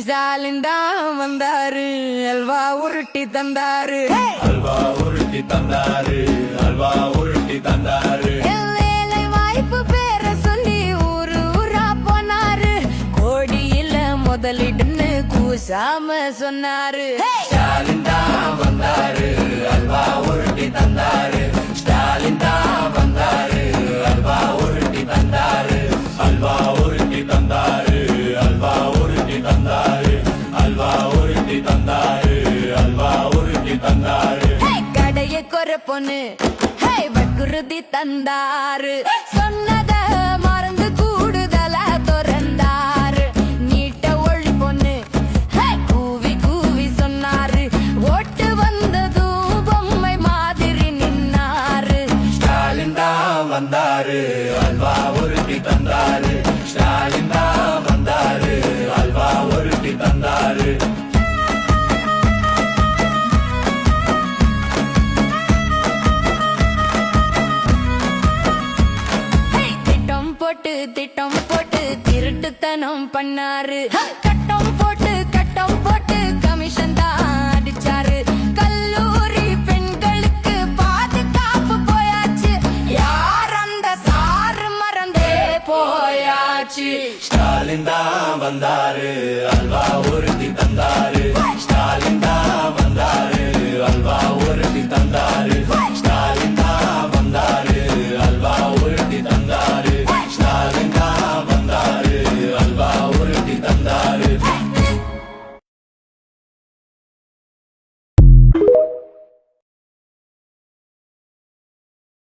ஸ்டாலின் தான் வந்தாரு, அல்வா உருட்டி தந்தாரு, அல்வா உருட்டி தந்தாரு, அல்வா உருட்டி தந்தாரு. வேலை வாய்ப்பு பேர சொல்லி ஊரு ஊரா போனாரு, கோடியில முதலிடுன்னு கூசாம சொன்னாரு. ஸ்டாலின் தான் வந்தாரு, அல்வா உருட்டி தந்தாரு. ஸ்டாலின் தான் வந்தாரு, அல்வா உருட்டி தந்தாரு, அல்வா உருட்டி தந்தாரு, அல்வா உருட்டி தந்தாரு, அல்வா உருட்டி தந்தாரு, அல்வா உருட்டி தந்தாரு. கடைய கொர பொண்ணு வக்குறுதி தந்தாரு, சொன்னத மறந்து கூடுதல துறந்தாரு. நீட்ட ஒளி பொண்ணு கூவி கூவி சொன்னாரு, ஓட்டு வந்ததும் பொம்மை மாதிரி நின்னாரு. ஸ்டாலின் தான் வந்தாரு, அல்வா உருட்டி தந்தாரு. ஸ்டாலின் தான் வந்தாரு, அல்வா உருட்டி தந்தாரு. திட்டம் போட்டு திருட்டுத்தனம் பண்ணாரு, கட்டம் போட்டு கமிஷன் தான் அடிச்சாரு. கல்லூரி பெண்களுக்கு பாதுகாப்பு போயாச்சு, யார் அந்த சாரு மறந்தே போயாச்சு. ஸ்டாலின் தான் வந்தாரு, அல்வா உருட்டி தந்தாரு.